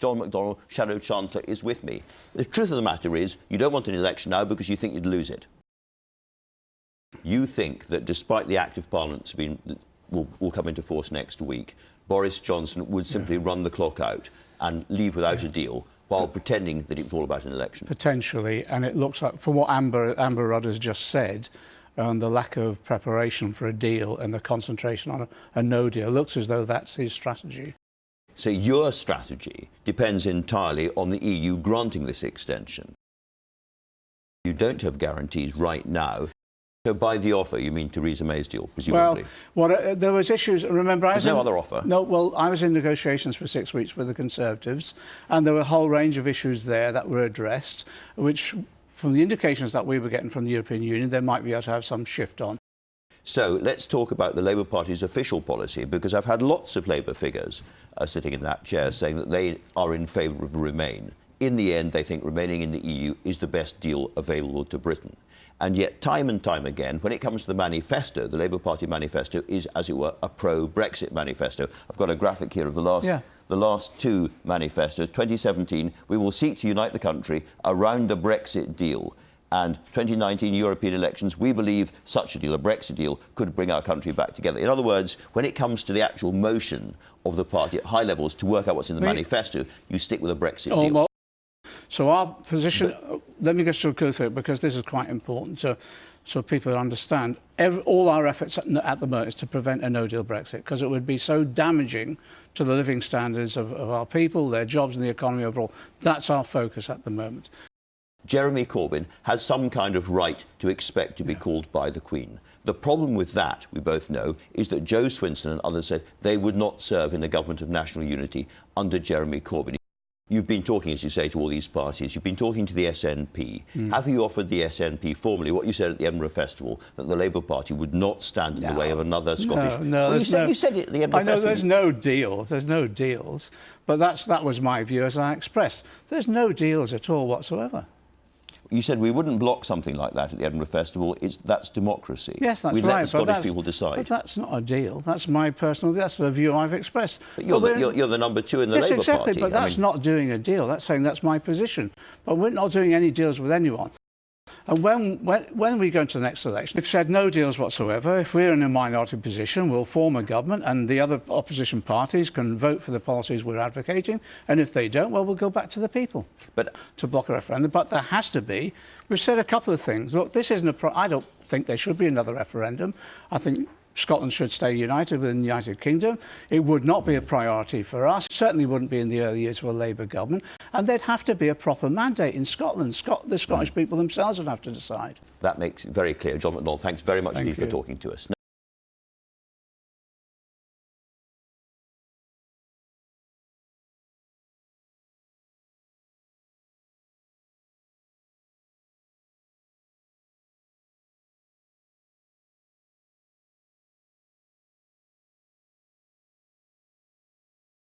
John McDonnell, Shadow Chancellor, is with me. The truth of the matter is you don't want an election now because you think you'd lose it. You think that despite the Act of Parliament will come into force next week, Boris Johnson would simply run the clock out and leave without a deal while pretending that it was all about an election. Potentially, and it looks like, from what Amber Rudd has just said, the lack of preparation for a deal and the concentration on a no deal, looks as though that's his strategy. So your strategy depends entirely on the EU granting this extension. You don't have guarantees right now. So by the offer, you mean Theresa May's deal, presumably? Well, there was issues. Remember, there's no other offer. No, well, I was in negotiations for 6 weeks with the Conservatives, and there were a whole range of issues there that were addressed, which, from the indications that we were getting from the European Union, they might be able to have some shift on. So let's talk about the Labour Party's official policy, because I've had lots of Labour figures sitting in that chair saying that they are in favour of Remain. In the end, they think remaining in the EU is the best deal available to Britain. And yet, time and time again, when it comes to the manifesto, the Labour Party manifesto is, as it were, a pro-Brexit manifesto. I've got a graphic here of the last two manifestos. 2017, we will seek to unite the country around a Brexit deal. And 2019 European elections, we believe such a deal, a Brexit deal, could bring our country back together. In other words, when it comes to the actual motion of the party at high levels to work out what's in the manifesto, you stick with a Brexit deal. Well, so our position, let me just go through it, because this is quite important so people understand. All our efforts at the moment is to prevent a no-deal Brexit, because it would be so damaging to the living standards of our people, their jobs and the economy overall. That's our focus at the moment. Jeremy Corbyn has some kind of right to expect to be called by the Queen. The problem with that, we both know, is that Joe Swinson and others said they would not serve in a government of national unity under Jeremy Corbyn. You've been talking, as you say, to all these parties. You've been talking to the SNP. Have you offered the SNP formally what you said at the Edinburgh Festival, that the Labour Party would not stand in the way of another Scottish... No, well, you said it at the Edinburgh Festival. I know there's no deals. There's no deals. But that was my view, as I expressed. There's no deals at all whatsoever. You said we wouldn't block something like that at the Edinburgh Festival. That's democracy. Yes, that's right. We'd let the Scottish people decide. But that's not a deal. That's my personal... That's the view I've expressed. But you're the number two in the Labour Party. Yes, exactly, but that's not doing a deal. That's saying that's my position. But we're not doing any deals with anyone. And when we go into the next election, we've said no deals whatsoever. If we're in a minority position, we'll form a government and the other opposition parties can vote for the policies we're advocating. And if they don't, well, we'll go back to the people to block a referendum. But there has to be. We've said a couple of things. Look, this isn't I don't think there should be another referendum. I think Scotland should stay united within the United Kingdom. It would not be a priority for us. Certainly wouldn't be in the early years of a Labour government. And there'd have to be a proper mandate in Scotland. The Scottish people themselves would have to decide. That makes it very clear. John McDonnell, thanks very much indeed for talking to us.